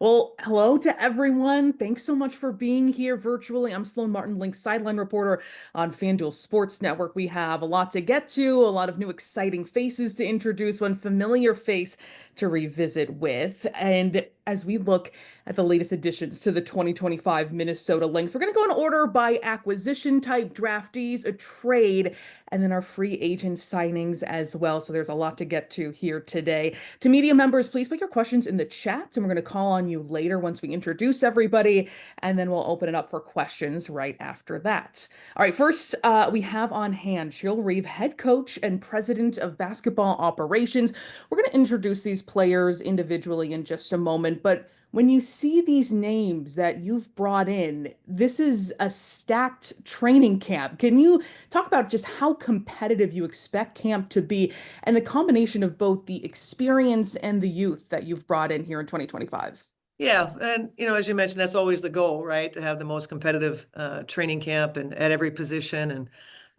Well, hello to everyone. Thanks so much for being here virtually. I'm Sloan Martin, Lynx sideline reporter on FanDuel Sports Network. We have a lot to get to, a lot of new exciting faces to introduce, one familiar face to revisit with. And as we look at the latest additions to the 2025 Minnesota Lynx, we're going to go in order by acquisition type, draftees, a trade, and then our free agent signings as well. So there's a lot to get to here today. To media members, please put your questions in the chat, and we're going to call on you later once we introduce everybody, and then we'll open it up for questions right after that. All right, first we have on hand Reeve, head coach and president of basketball operations. We're going to introduce these players individually in just a moment, but when you see these names that you've brought in, this is a stacked training camp. Can you talk about just how competitive you expect camp to be and the combination of both the experience and the youth that you've brought in here in 2025? Yeah, and as you mentioned, that's always the goal, right? To have the most competitive training camp and at every position.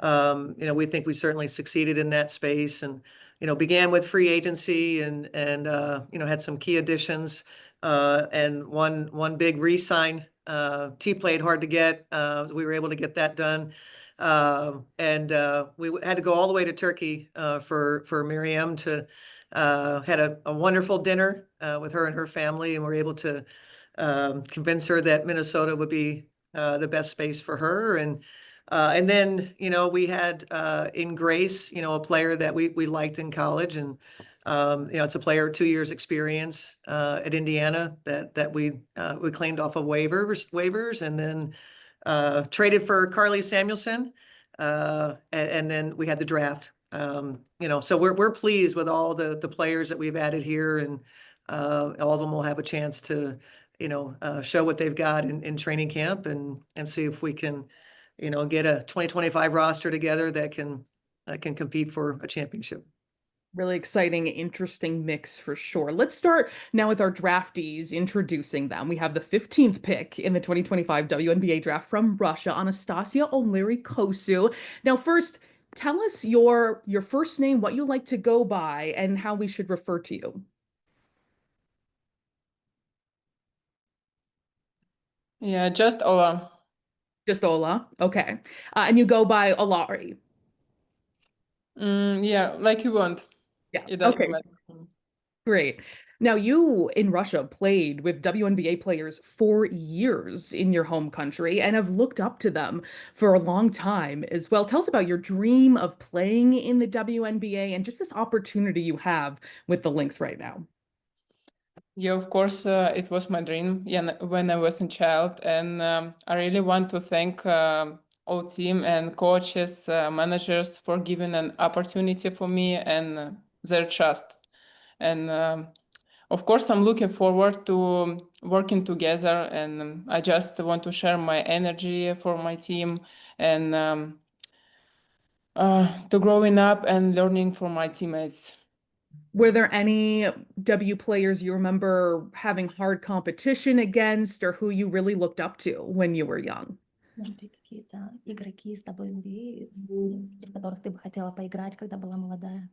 And we think we certainly succeeded in that space. And began with free agency and had some key additions and one big re-sign. T played hard to get. We were able to get that done. And we had to go all the way to Turkey for Miriam to had a wonderful dinner with her and her family, and we're able to convince her that Minnesota would be the best space for her. And then we had in Grace, a player that we liked in college, and it's a player 2 years experience at Indiana that we claimed off of waivers, and then traded for Carly Samuelson, and then we had the draft. So we're pleased with all the players that we've added here, and all of them will have a chance to show what they've got in training camp, and see if we can get a 2025 roster together that can compete for a championship. Really exciting, interesting mix for sure. Let's start now with our draftees, introducing them. We have the 15th pick in the 2025 WNBA draft from Russia, Anastasia Oleri-Kosu. Now, first, tell us your first name, what you like to go by, and how we should refer to you. Yeah, just Ola. Just Ola. Okay. And you go by Olari. Yeah, like you want. Yeah. It doesn't Okay. matter. Great. Now, you in Russia played with WNBA players for years in your home country and have looked up to them for a long time as well. Tell us about your dream of playing in the WNBA and just this opportunity you have with the Lynx right now. Yeah, of course, it was my dream, yeah, when I was a child, and I really want to thank all team and coaches, managers for giving an opportunity for me and their trust. And of course, I'm looking forward to working together, and I just want to share my energy for my team and to growing up and learning from my teammates. Were there any W players you remember having hard competition against or who you really looked up to when you were young? Может быть, какие-то игроки из WNBA, в которых ты бы хотела поиграть, когда была молодая?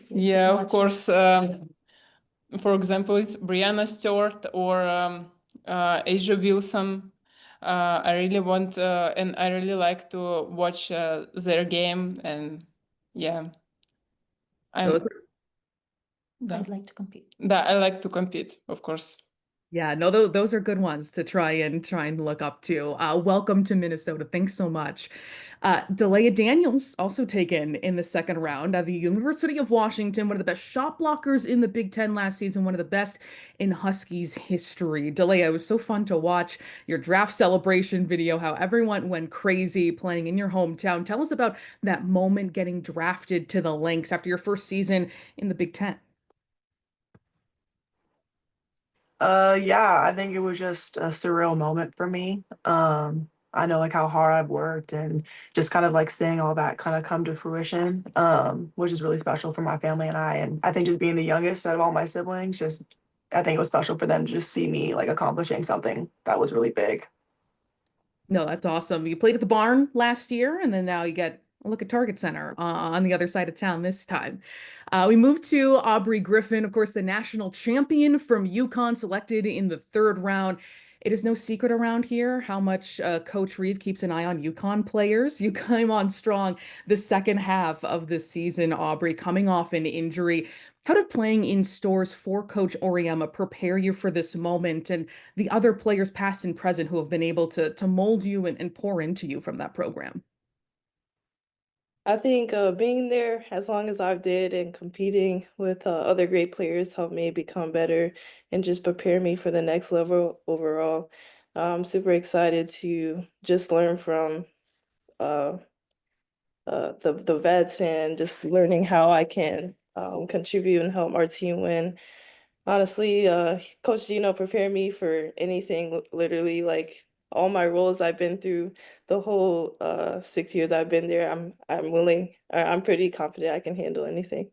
Yeah, of course. For example, it's Brianna Stewart or Asia Wilson. I really want and I really like to watch their game, and yeah, Those I'd like to compete. I like to compete, of course. Yeah, no, those are good ones to try and look up to. Welcome to Minnesota. Thanks so much. Delia Daniels, also taken in the second round at the University of Washington, one of the best shot blockers in the Big Ten last season, one of the best in Huskies history. Delia, it was so fun to watch your draft celebration video, how everyone went crazy playing in your hometown. Tell us about that moment getting drafted to the Lynx after your first season in the Big Ten. Yeah, I think it was just a surreal moment for me. I know like how hard I've worked and just kind of like seeing all that kind of come to fruition, which is really special for my family and I. And I think just being the youngest out of all my siblings, I think it was special for them to just see me like accomplishing something that was really big. No, that's awesome. You played at the Barn last year, and then now you get Look at Target Center on the other side of town this time. We move to Aubrey Griffin, of course, the national champion from UConn, selected in the third round. It is no secret around here how much Coach Reeve keeps an eye on UConn players. You came on strong the second half of the season, Aubrey, coming off an injury. How did playing in stores for Coach Oriema prepare you for this moment and the other players, past and present, who have been able to mold you and pour into you from that program? I think being there as long as I've did and competing with other great players helped me become better and just prepare me for the next level overall. I'm super excited to just learn from uh, the vets and just learning how I can contribute and help our team win. Honestly, Coach Gino prepared me for anything, literally, like all my roles I've been through the whole 6 years I've been there. I'm willing, I'm pretty confident I can handle anything.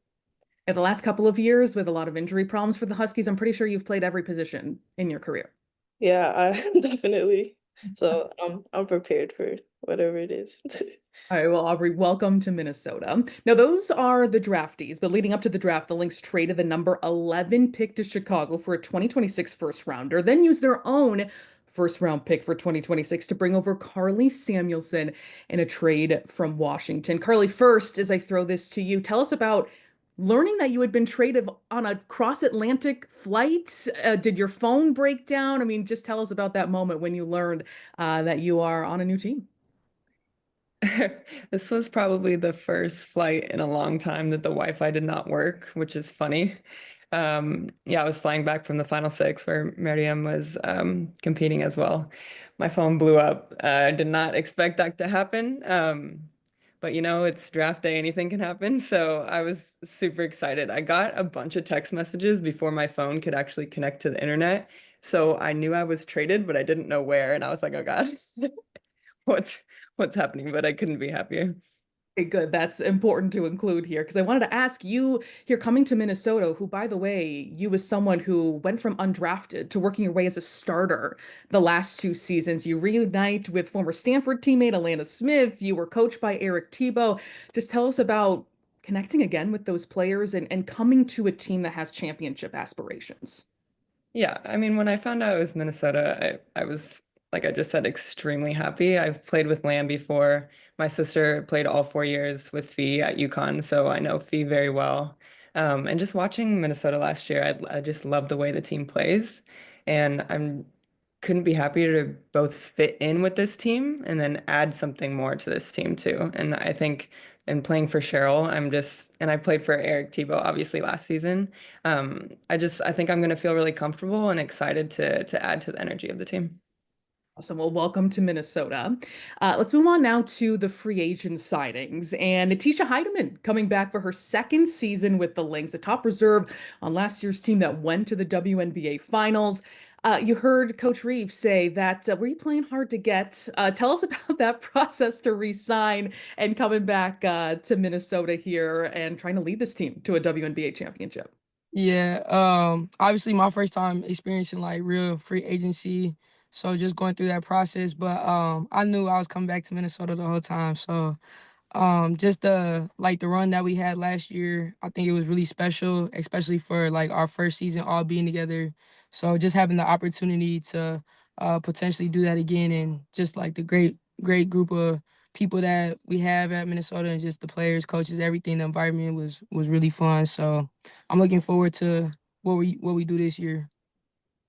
In the last couple of years, with a lot of injury problems for the Huskies, I'm pretty sure you've played every position in your career. Yeah, I definitely. So I'm prepared for whatever it is. All right, well, Aubrey, welcome to Minnesota. Now, those are the draftees, but leading up to the draft, the Lynx traded the number 11 pick to Chicago for a 2026 first rounder, then used their own first round pick for 2026 to bring over Carly Samuelson in a trade from Washington. Carly, first, as I throw this to you, tell us about learning that you had been traded on a cross-Atlantic flight. Did your phone break down? I mean, just tell us about that moment when you learned that you are on a new team. This was probably the first flight in a long time that the Wi-Fi did not work, which is funny. Yeah, I was flying back from the Final Six where Miriam was competing as well. My phone blew up. I did not expect that to happen. But you know, it's draft day, anything can happen. So I was super excited. I got a bunch of text messages before my phone could actually connect to the internet. So I knew I was traded, but I didn't know where. And I was like, oh God, what's what's happening? But I couldn't be happier. Okay, good. That's important to include here because I wanted to ask you here coming to Minnesota, who, by the way, you as someone who went from undrafted to working your way as a starter the last two seasons. You reunite with former Stanford teammate Alana Smith. You were coached by Eric Tebow. Just tell us about connecting again with those players and coming to a team that has championship aspirations. Yeah, I mean, when I found out it was Minnesota, I was, like I just said, extremely happy. I've played with Lamb before. My sister played all 4 years with Fee at UConn, so I know Fee very well. And just watching Minnesota last year, I just love the way the team plays, and I'm couldn't be happier to both fit in with this team and then add something more to this team too. And I think in playing for Cheryl, and I played for Eric Tebow obviously last season. I think I'm going to feel really comfortable and excited to add to the energy of the team. Awesome. Well, welcome to Minnesota. Let's move on now to the free agent signings. And Natisha Heidemann coming back for her second season with the Lynx, a top reserve on last year's team that went to the WNBA finals. You heard Coach Reeve say that were you playing hard to get? Tell us about that process to re-sign and coming back to Minnesota here and trying to lead this team to a WNBA championship. Yeah, obviously my first time experiencing like real free agency, so just going through that process. But I knew I was coming back to Minnesota the whole time. So just the run that we had last year, I think it was really special, especially for like our first season all being together. So just having the opportunity to potentially do that again, and just like the great group of people that we have at Minnesota, and just the players, coaches, everything, the environment was really fun. So I'm looking forward to what we do this year.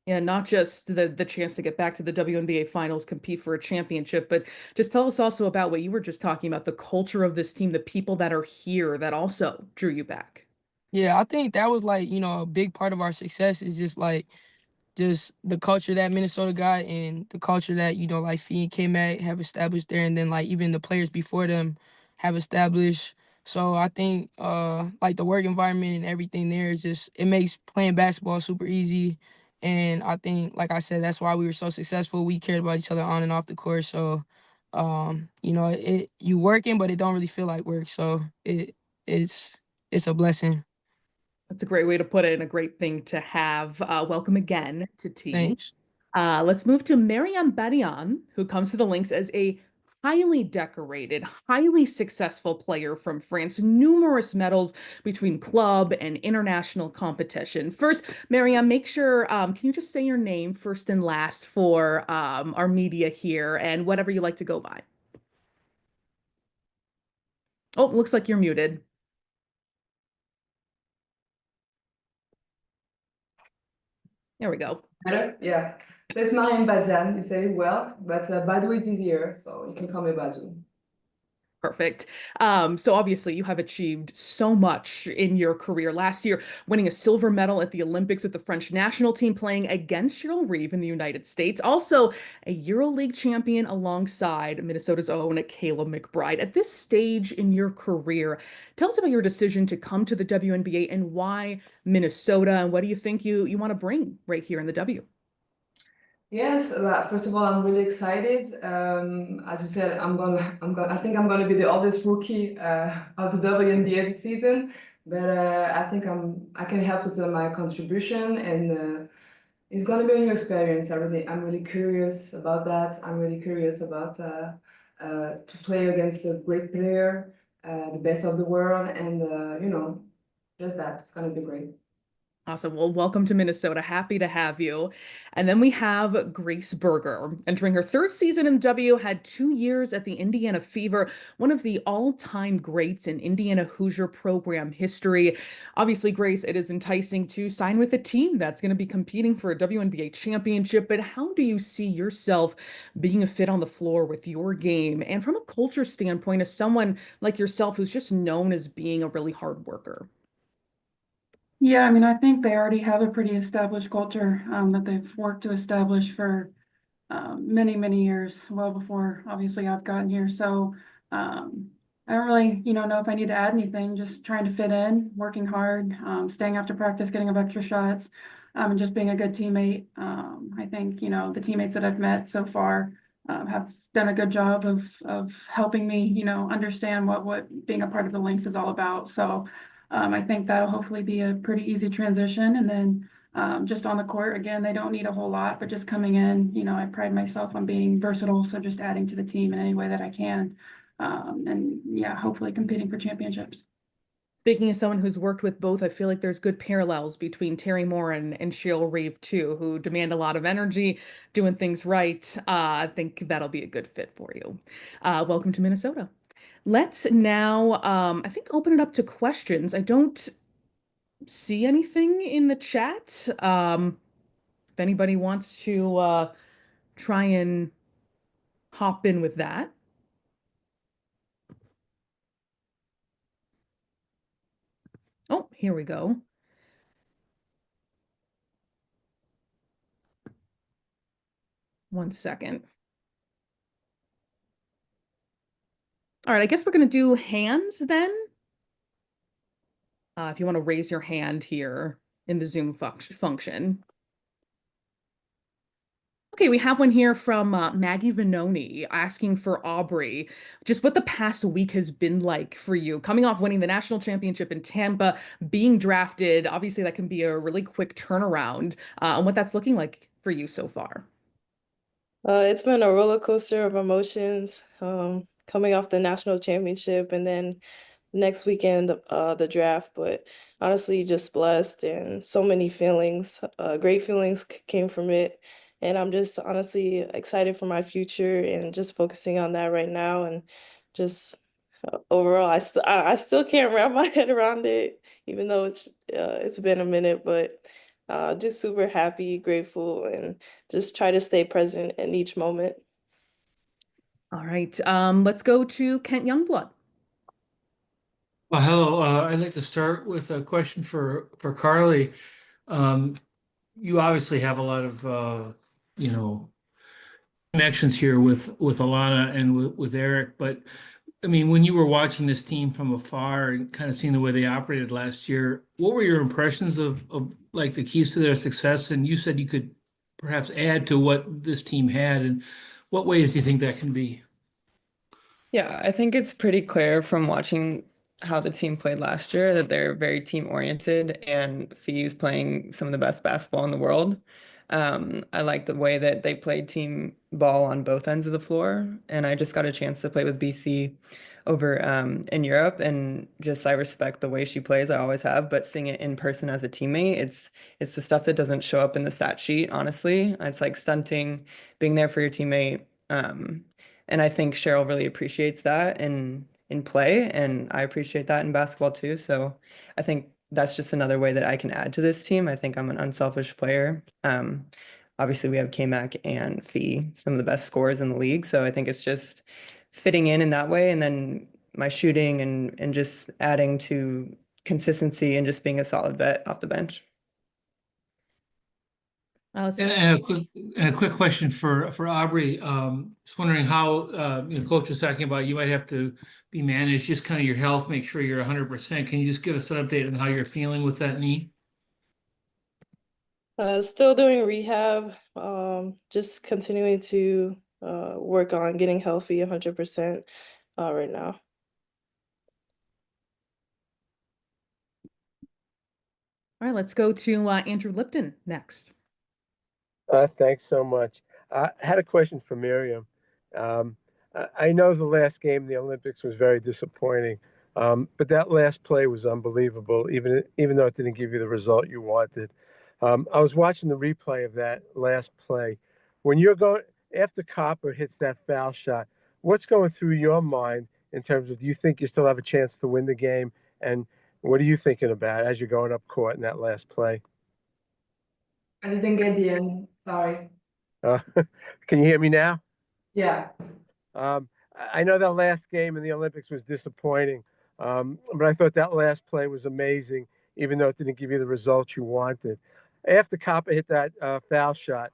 Yeah, not just the chance to get back to the WNBA finals, compete for a championship, but just tell us also about what you were just talking about, the culture of this team, the people that are here that also drew you back. Yeah, I think that was like, a big part of our success is just the culture that Minnesota got, and the culture that, like Fee and K-Mac have established there, and then like even the players before them have established. So I think like the work environment and everything there is just, it makes playing basketball super easy. And I think, like I said, that's why we were so successful. We cared about each other on and off the court. So you working, but it don't really feel like work. So it's it's a blessing. That's a great way to put it and a great thing to have. Welcome again to team. Thanks. Let's move to Mariam Badian, who comes to the Lynx as a highly decorated, highly successful player from France, numerous medals between club and international competition. First, Mariam, make sure, can you just say your name first and last for our media here and whatever you like to go by? Oh, looks like you're muted. There we go. Better? Yeah. So it's Mariam Badian. You said it well, but Badou is easier, so you can call me Badou. Perfect. So obviously you have achieved so much in your career. Last year, winning a silver medal at the Olympics with the French national team, playing against Reeve in the United States. Also a EuroLeague champion alongside Minnesota's own Kayla McBride. At this stage in your career, tell us about your decision to come to the WNBA and why Minnesota, and what do you think you want to bring right here in the W? Yes, first of all, I'm really excited. As you said, I think I'm gonna be the oldest rookie of the WNBA this season. But I think I can help with my contribution, and it's gonna be a new experience. I'm really curious about that. I'm really curious about to play against a great player, the best of the world, and just that. It's gonna be great. Awesome. Well, welcome to Minnesota. Happy to have you. And then we have Grace Berger, entering her third season in W, had 2 years at the Indiana Fever, one of the all-time greats in Indiana Hoosier program history. Obviously, Grace, it is enticing to sign with a team that's going to be competing for a WNBA championship, but how do you see yourself being a fit on the floor with your game? And from a culture standpoint, as someone like yourself who's just known as being a really hard worker? Yeah, I mean, I think they already have a pretty established culture that they've worked to establish for many, many years, well before obviously I've gotten here. So I don't really, know if I need to add anything, just trying to fit in, working hard, staying after practice, getting up extra shots, and just being a good teammate. I think, the teammates that I've met so far have done a good job of helping me, understand what being a part of the Lynx is all about. So I think that'll hopefully be a pretty easy transition. And then just on the court, again, they don't need a whole lot, but just coming in, I pride myself on being versatile. So just adding to the team in any way that I can. And yeah, hopefully competing for championships. Speaking as someone who's worked with both, I feel like there's good parallels between Terry Moore and Sheryl Reeve too, who demand a lot of energy, doing things right. I think that'll be a good fit for you. Welcome to Minnesota. Let's now, I think, open it up to questions. I don't see anything in the chat. If anybody wants to try and hop in with that. Oh, here we go. One second. All right, I guess we're going to do hands then. If you want to raise your hand here in the Zoom function. Okay, we have one here from Maggie Vanoni asking for Aubrey, just what the past week has been like for you, coming off winning the national championship in Tampa, being drafted. Obviously, that can be a really quick turnaround, and what that's looking like for you so far. It's been a roller coaster of emotions, coming off the national championship and then next weekend, the draft. But honestly, just blessed and so many feelings, great feelings came from it. And I'm just honestly excited for my future and just focusing on that right now. And just overall, I still can't wrap my head around it, even though it's been a minute. But just super happy, grateful, and just try to stay present in each moment. All right, let's go to Kent Youngblood. Well, hello. I'd like to start with a question for Carly. You obviously have a lot of connections here with Alana and with Eric, but I mean, when you were watching this team from afar and kind of seeing the way they operated last year, what were your impressions of like the keys to their success? And you said you could perhaps add to what this team had, and what ways do you think that can be? Yeah, I think it's pretty clear from watching how the team played last year that they're very team oriented, and Fee's playing some of the best basketball in the world. I like the way that they played team ball on both ends of the floor. And I just got a chance to play with BC over in Europe, and just I respect the way she plays. I always have, but seeing it in person as a teammate, it's the stuff that doesn't show up in the stat sheet, honestly. It's like stunting, being there for your teammate. And I think Cheryl really appreciates that in play, and I appreciate that in basketball too. So I think that's just another way that I can add to this team. I think I'm an unselfish player. Obviously, we have K-Mac and Fee, some of the best scorers in the league. So I think it's just fitting in that way, and then my shooting and just adding to consistency and just being a solid vet off the bench. And a quick question for Aubrey. Just wondering how coach was talking about you might have to be managed, just kind of your health, make sure you're 100%. Can you just give us an update on how you're feeling with that knee? Still doing rehab, just continuing to work on getting healthy 100% right now. All right, let's go to Andrew Lipton next. Thanks so much. I had a question for Miriam. I know the last game in the Olympics was very disappointing, but that last play was unbelievable, even though it didn't give you the result you wanted. I was watching the replay of that last play. When you're going after Copper hits that foul shot, what's going through your mind in terms of, do you think you still have a chance to win the game? And what are you thinking about as you're going up court in that last play? I didn't get the end. Sorry. Can you hear me now? Yeah. I know that last game in the Olympics was disappointing, but I thought that last play was amazing, even though it didn't give you the results you wanted. After Copper hit that foul shot,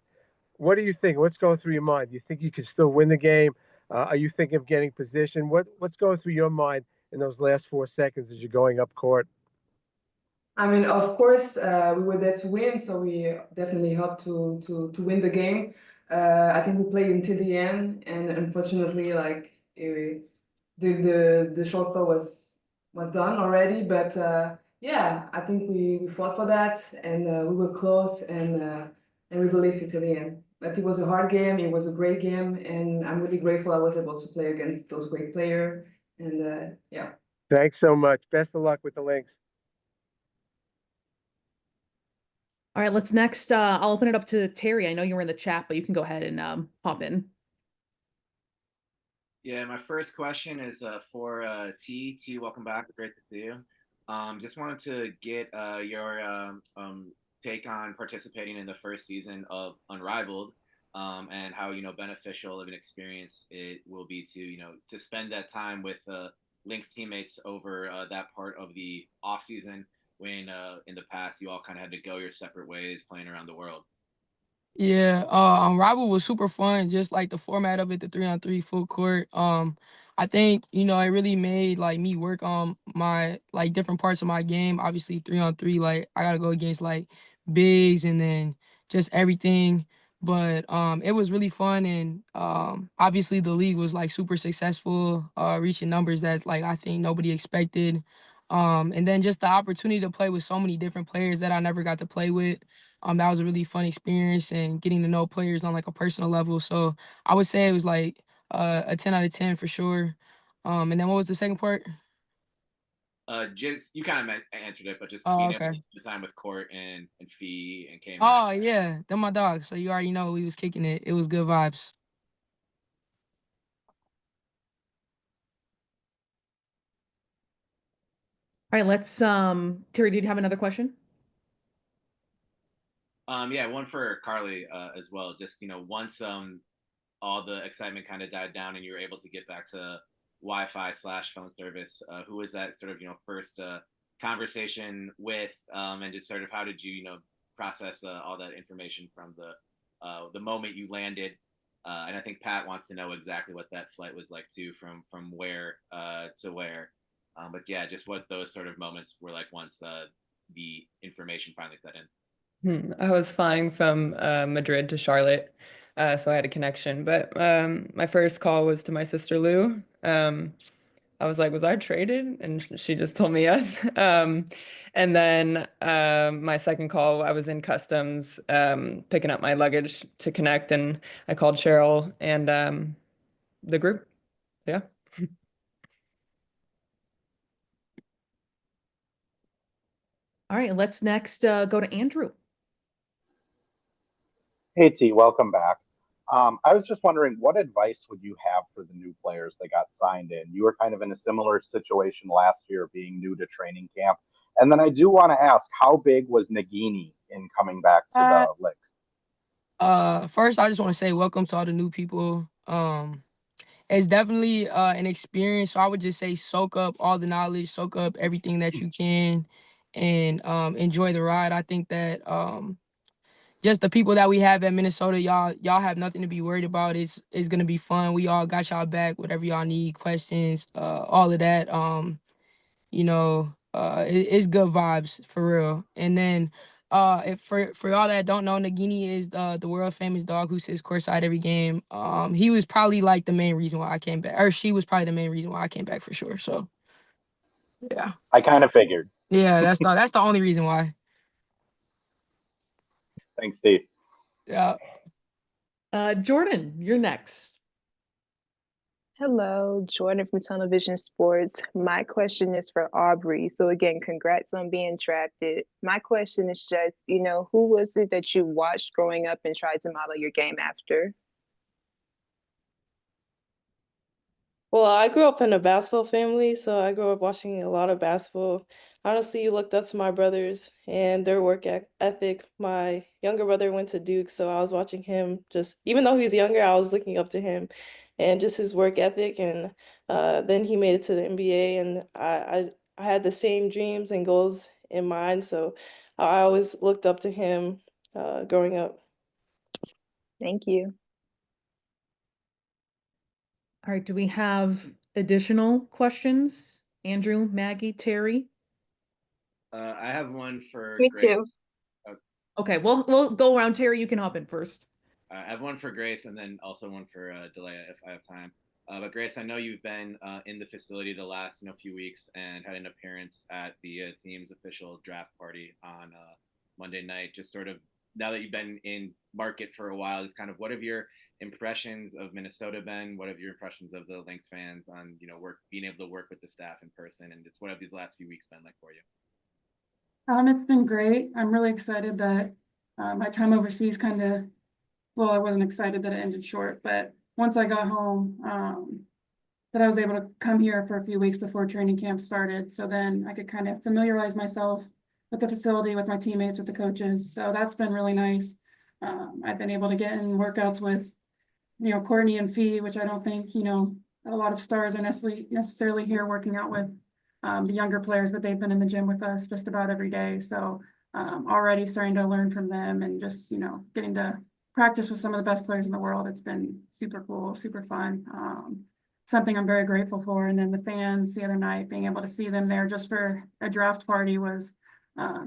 what do you think? What's going through your mind? Do you think you can still win the game? Are you thinking of getting position? What's going through your mind in those last 4 seconds as you're going up court? I mean, of course, we were there to win, so we definitely helped to win the game. I think we played until the end, and unfortunately, like the shot clock was done already. But yeah, I think we fought for that, and we were close, and we believed it till the end. But it was a hard game. It was a great game, and I'm really grateful I was able to play against those great players. And yeah. Thanks so much. Best of luck with the Lynx. All right, let's next. I'll open it up to Terry. I know you were in the chat, but you can go ahead and hop in. Yeah, my first question is for T. T, welcome back. Great to see you. Just wanted to get your take on participating in the first season of Unrivaled, and how beneficial of an experience it will be to to spend that time with Lynx teammates over that part of the off season, when in the past you all kind of had to go your separate ways playing around the world. Yeah, Rival was super fun, just like the format of it, the 3-on-3 full court. I think, it really made like me work on my like different parts of my game. Obviously 3-on-3, like I gotta go against like bigs and then just everything. But it was really fun, and obviously the league was like super successful, reaching numbers that like I think nobody expected. And then just the opportunity to play with so many different players that I never got to play with. That was a really fun experience, and getting to know players on like a personal level. So I would say it was like a 10 out of 10 for sure. And then what was the second part? Just you kind of answered it, but just Oh, being able okay. to spend time with Court and Fee and K. Oh yeah, they're my dogs. So you already know we was kicking it. It was good vibes. All right, let's Terry, did you have another question? Yeah, one for Carly as well. Just once all the excitement kind of died down and you were able to get back to Wi-Fi/phone service, who was that sort of first conversation with, and just sort of how did you process all that information from the moment you landed? And I think Pat wants to know exactly what that flight was like too, from where to where. But yeah, just what those sort of moments were like once the information finally set in. I was flying from Madrid to Charlotte, so I had a connection. But my first call was to my sister Lou. I was like, was I traded? And she just told me yes. And then my second call, I was in customs picking up my luggage to connect, and I called Cheryl and the group. Yeah. All right, let's next go to Andrew. Hey T, welcome back. I was just wondering, what advice would you have for the new players that got signed in? You were kind of in a similar situation last year, being new to training camp. And then I do want to ask, how big was Nagini in coming back to the Lynx? First, I just want to say welcome to all the new people. It's definitely an experience. So I would just say soak up all the knowledge, soak up everything that you can, and enjoy the ride. I think that just the people that we have at Minnesota, y'all have nothing to be worried about. It's gonna be fun. We all got y'all back. Whatever y'all need, questions, all of that. It's good vibes for real. And then if for y'all that don't know, Nagini is the world famous dog who sits courtside every game. He was probably like the main reason why I came back, or she was probably the main reason why I came back for sure. So yeah. I kind of figured. Yeah, that's the only reason why. Thanks, Steve. Yeah. Jordan, you're next. Hello, Jordan from Television Sports. My question is for Aubrey. So again, congrats on being drafted. My question is just, who was it that you watched growing up and tried to model your game after? Well, I grew up in a basketball family, so I grew up watching a lot of basketball. Honestly, looked up to my brothers and their work ethic. My younger brother went to Duke, so I was watching him just, even though he's younger, I was looking up to him and just his work ethic. And then he made it to the NBA, and I had the same dreams and goals in mind, so I always looked up to him growing up. Thank you. All right, do we have additional questions? Andrew, Maggie, Terry? I have one for Me Grace. too. Okay, we'll go around. Terry, you can hop in first. I have one for Grace and then also one for Delea if I have time. But Grace, I know you've been in the facility the last few weeks and had an appearance at the team's official draft party on Monday night. Just sort of now that you've been in market for a while, just kind of what have your impressions of Minnesota been? What have your impressions of the Lynx fans on being able to work with the staff in person, and just what have these last few weeks been like for you? It's been great. I'm really excited that my time overseas I wasn't excited that it ended short, but once I got home, that I was able to come here for a few weeks before training camp started. So then I could kind of familiarize myself with the facility, with my teammates, with the coaches. So that's been really nice. I've been able to get in workouts with, Courtney and Fee, which I don't think, a lot of stars are necessarily here working out with the younger players, but they've been in the gym with us just about every day. So already starting to learn from them and just, getting to practice with some of the best players in the world. It's been super cool, super fun. Something I'm very grateful for. And then the fans the other night, being able to see them there just for a draft party was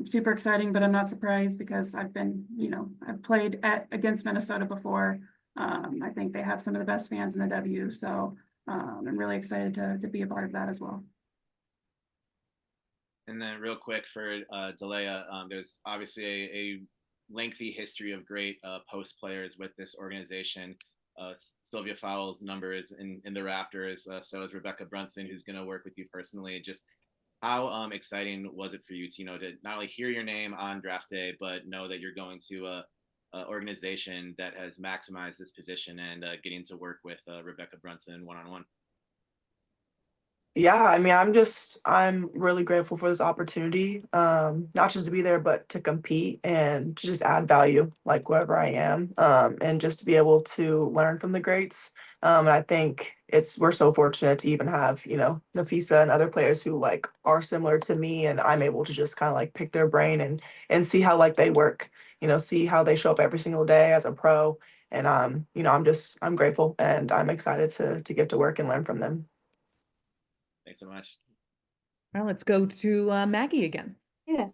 super exciting, but I'm not surprised because I've played against Minnesota before. I think they have some of the best fans in the W. So I'm really excited to be a part of that as well. And then real quick for Delea, there's obviously a lengthy history of great post players with this organization. Sylvia Fowles' number is in the rafters. So is Rebecca Brunson, who's going to work with you personally. Just how exciting was it for you to not only hear your name on draft day, but know that you're going to a organization that has maximized this position and getting to work with Rebecca Brunson one-on-one? Yeah, I mean, I'm really grateful for this opportunity, not just to be there, but to compete and to just add value, like wherever I am, and just to be able to learn from the greats. And I think we're so fortunate to even have, Nafisa and other players who like are similar to me, and I'm able to just kind of like pick their brain and see how like they work, see how they show up every single day as a pro. And I'm grateful and I'm excited to get to work and learn from them. Thanks so much. Well, let's go to Maggie again. Yeah.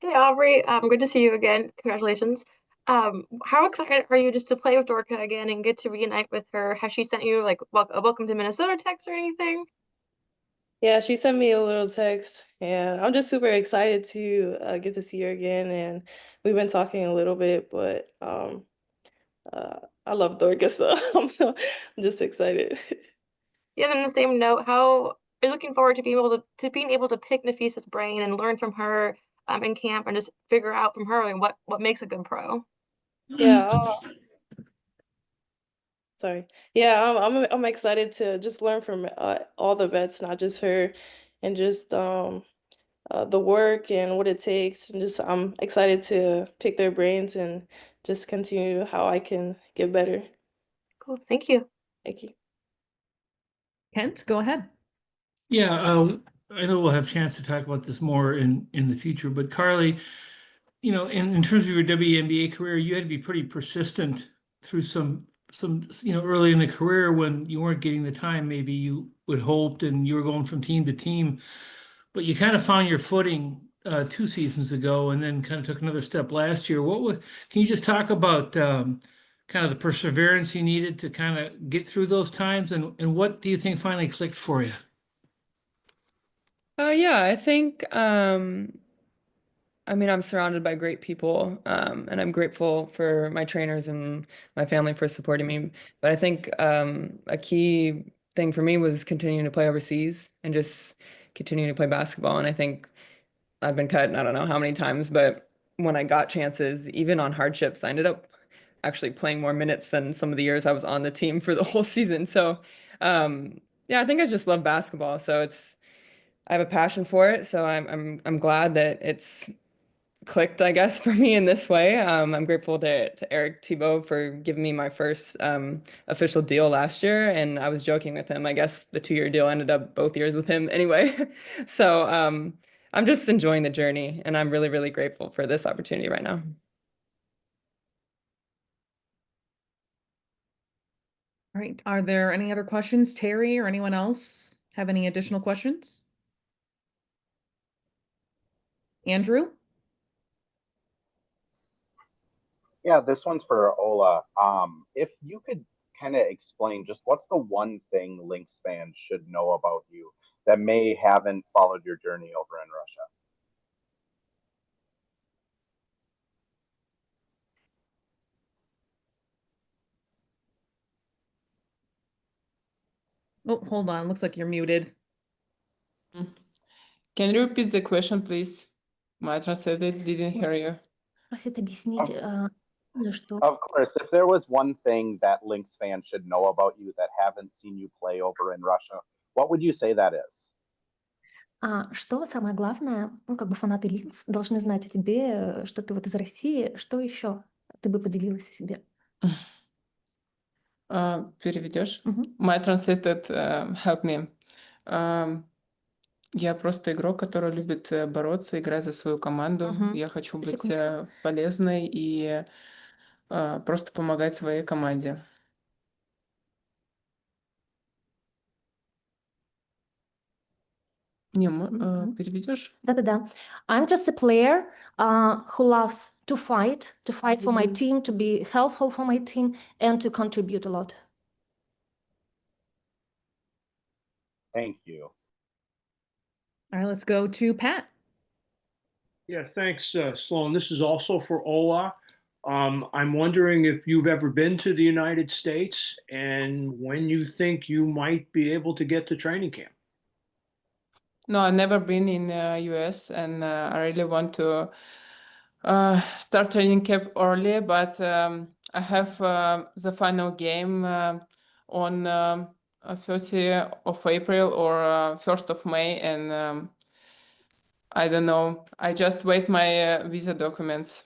Hey, Aubrey. Good to see you again. Congratulations. How excited are you just to play with Dorka again and get to reunite with her? Has she sent you like a welcome to Minnesota text or anything? Yeah, she sent me a little text, and I'm just super excited to get to see her again. And we've been talking a little bit, but I love Dorcas, so I'm just excited. Yeah, and on the same note, how are you looking forward to being able to pick Nafisa's brain and learn from her in camp and just figure out from her and what makes a good pro? Yeah, sorry. Yeah, I'm excited to just learn from all the vets, not just her, and just the work and what it takes, and just I'm excited to pick their brains and just continue how I can get better. Cool. Thank you. Thank you. Kent, go ahead. Yeah, I know we'll have a chance to talk about this more in the future, but Carly, in terms of your WNBA career, you had to be pretty persistent through some early in the career when you weren't getting the time maybe you would hoped and you were going from team to team, but you kind of found your footing 2 seasons ago and then kind of took another step last year. Can you just talk about kind of the perseverance you needed to kind of get through those times and what do you think finally clicked for you? Yeah, I think I mean, I'm surrounded by great people, and I'm grateful for my trainers and my family for supporting me. But I think a key thing for me was continuing to play overseas and just continuing to play basketball. And I think I've been cut, I don't know how many times, but when I got chances, even on hardships, I ended up actually playing more minutes than some of the years I was on the team for the whole season. So, yeah, I think I just love basketball. So I have a passion for it. So I'm glad that it's clicked, I guess, for me in this way. I'm grateful to Eric Thibault for giving me my first official deal last year. And I was joking with him. I guess the 2-year deal ended up both years with him anyway. So I'm just enjoying the journey, and I'm really, really grateful for this opportunity right now. All right. Are there any other questions, Terry or anyone else have any additional questions? Andrew? Yeah, this one's for Ola. If you could kind of explain just what's the one thing Lynx fans should know about you that may haven't followed your journey over in Russia? Oh, hold on. Looks like you're muted. Can you repeat the question, please? My translator didn't hear you. Просит объяснить, за что. Of course, if there was one thing that Lynx fans should know about you that haven't seen you play over in Russia, what would you say that is? Что самое главное, ну, как бы фанаты Линкс должны знать о тебе, что ты вот из России. Что еще ты бы поделилась о себе? Переведешь? Мгм. My translated help me. Я просто игрок, который любит бороться, играть за свою команду. Мгм. Я хочу быть Секундочку. полезной и просто помогать своей команде. Не, Мгм. переведешь? Да-да-да. I'm just a player who loves to fight for my team, to be helpful for my team, and to contribute a lot. Thank you. All right, let's go to Pat. Yeah, thanks, Sloan. This is also for Ola. I'm wondering if you've ever been to the United States and when you think you might be able to get to training camp. No, I've never been in US, and I really want to start training camp early, but I have the final game on 30th of April or 1st of May, and I don't know. I just wait my visa documents.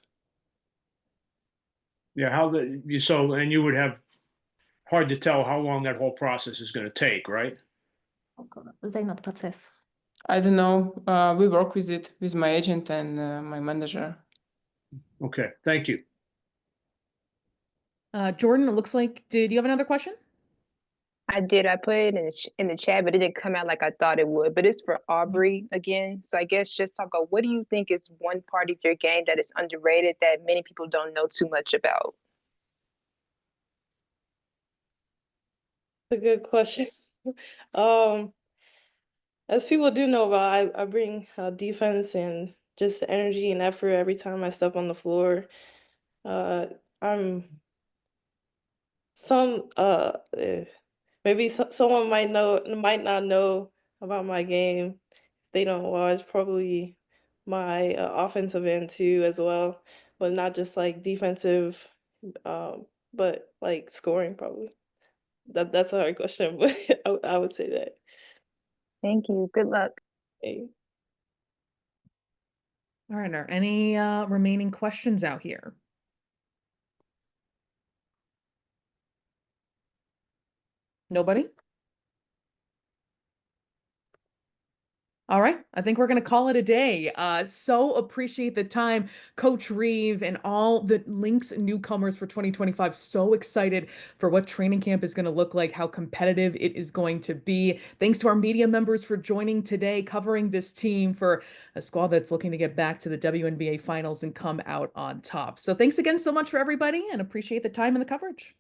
Yeah, and you would have hard to tell how long that whole process is going to take, right? Займет процесс. I don't know. We work with it with my agent and my manager. Okay, thank you. Jordan, it looks like, did you have another question? I did. I put it in the chat, but it didn't come out like I thought it would. But it's for Aubrey again. So I guess just talk about what do you think is one part of your game that is underrated that many people don't know too much about? A good question. Um, As people do know about, I bring defense and just energy and effort every time I step on the floor. I'm some maybe someone might not know about my game. They don't watch probably my offensive end too as well, but not just like defensive, but like scoring probably. That's a hard question, but I would say that. Thank you. Good luck. Hey. All right, are any remaining questions out here? Nobody? All right, I think we're going to call it a day. So appreciate the time, Coach Reeve, and all the Lynx newcomers for 2025. So excited for what training camp is going to look like, how competitive it is going to be. Thanks to our media members for joining today, covering this team for a squad that's looking to get back to the WNBA finals and come out on top. So thanks again so much for everybody, and appreciate the time and the coverage.